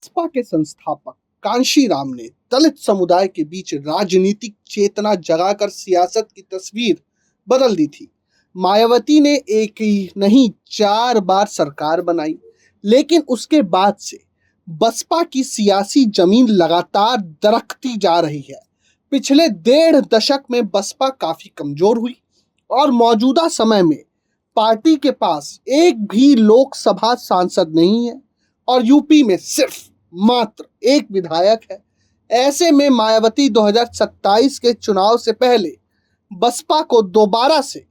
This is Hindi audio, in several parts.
बसपा के संस्थापक कांशीराम ने दलित समुदाय के बीच राजनीतिक चेतना जगाकर सियासत की तस्वीर बदल दी थी। मायावती ने एक ही नहीं 4 बार सरकार बनाई, लेकिन उसके बाद से बसपा की सियासी जमीन लगातार दरकती जा रही है। पिछले 1.5 दशक में बसपा काफी कमजोर हुई और मौजूदा समय में पार्टी के पास एक भी लोकसभा सांसद नहीं है और यूपी में सिर्फ मात्र एक विधायक है। ऐसे में मायावती 2027 के चुनाव से पहले बसपा को दोबारा से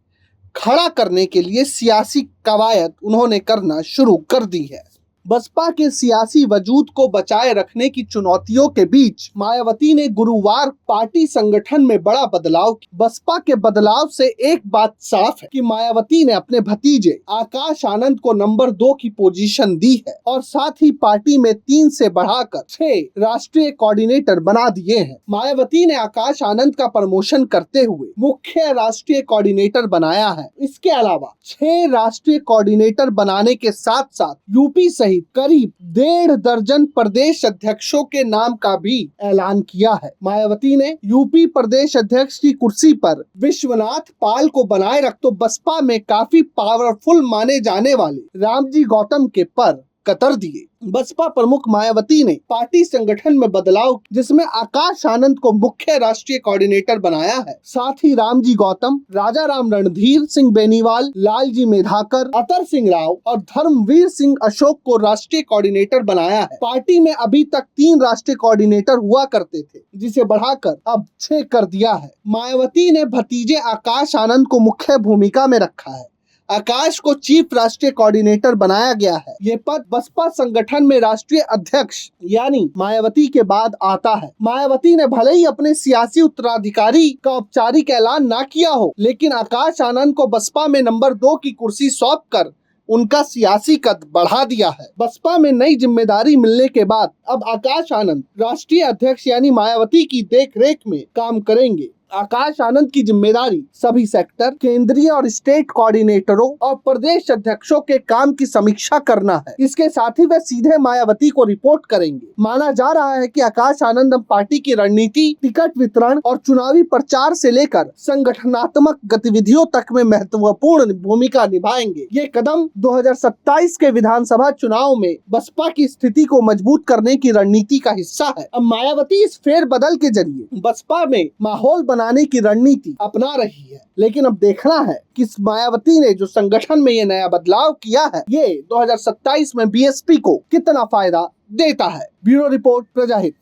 खड़ा करने के लिए सियासी कवायद उन्होंने करना शुरू कर दी है। बसपा के सियासी वजूद को बचाए रखने की चुनौतियों के बीच मायावती ने गुरुवार पार्टी संगठन में बड़ा बदलाव किया। बसपा के बदलाव से एक बात साफ है कि मायावती ने अपने भतीजे आकाश आनंद को नंबर 2 की पोजीशन दी है और साथ ही पार्टी में 3 से बढ़ाकर 6 राष्ट्रीय कोऑर्डिनेटर बना दिए हैं। मायावती ने आकाश आनंद का प्रमोशन करते हुए मुख्य राष्ट्रीय कोऑर्डिनेटर बनाया है। इसके अलावा 6 राष्ट्रीय कोऑर्डिनेटर बनाने के साथ साथ यूपी सहित करीब 1.5 दर्जन प्रदेश अध्यक्षों के नाम का भी ऐलान किया है। मायावती ने यूपी प्रदेश अध्यक्ष की कुर्सी पर विश्वनाथ पाल को बनाए रख तो बसपा में काफी पावरफुल माने जाने वाले रामजी गौतम के पर कतर दिए। बसपा प्रमुख मायावती ने पार्टी संगठन में बदलाव जिसमें आकाश आनंद को मुख्य राष्ट्रीय कोऑर्डिनेटर बनाया है। साथ ही रामजी गौतम, राजा राम रणधीर सिंह बेनीवाल, लालजी मेधाकर, अतर सिंह राव और धर्मवीर सिंह अशोक को राष्ट्रीय कोऑर्डिनेटर बनाया है। पार्टी में अभी तक 3 राष्ट्रीय कोऑर्डिनेटर हुआ करते थे, जिसे बढ़ाकर अब 6 कर दिया है। मायावती ने भतीजे आकाश आनंद को मुख्य भूमिका में रखा है। आकाश को चीफ राष्ट्रीय कोऑर्डिनेटर बनाया गया है। ये पद बसपा संगठन में राष्ट्रीय अध्यक्ष यानी मायावती के बाद आता है। मायावती ने भले ही अपने सियासी उत्तराधिकारी का औपचारिक ऐलान ना किया हो, लेकिन आकाश आनंद को बसपा में नंबर 2 की कुर्सी सौंप कर उनका सियासी कद बढ़ा दिया है। बसपा में नई जिम्मेदारी मिलने के बाद अब आकाश आनंद राष्ट्रीय अध्यक्ष यानी मायावती की देखरेख में काम करेंगे। आकाश आनंद की जिम्मेदारी सभी सेक्टर, केंद्रीय और स्टेट कोऑर्डिनेटरों और प्रदेश अध्यक्षों के काम की समीक्षा करना है। इसके साथ ही वे सीधे मायावती को रिपोर्ट करेंगे। माना जा रहा है कि आकाश आनंद अब पार्टी की रणनीति, टिकट वितरण और चुनावी प्रचार से लेकर संगठनात्मक गतिविधियों तक में महत्वपूर्ण भूमिका निभाएंगे। ये कदम 2027 के विधानसभा चुनाव में बसपा की स्थिति को मजबूत करने की रणनीति का हिस्सा है। अब मायावती इस फेरबदल के जरिए बसपा में माहौल बनाने की रणनीति अपना रही है, लेकिन अब देखना है कि मायावती ने जो संगठन में ये नया बदलाव किया है, ये 2027 में बीएसपी को कितना फायदा देता है। Bureau report, प्रजाहित।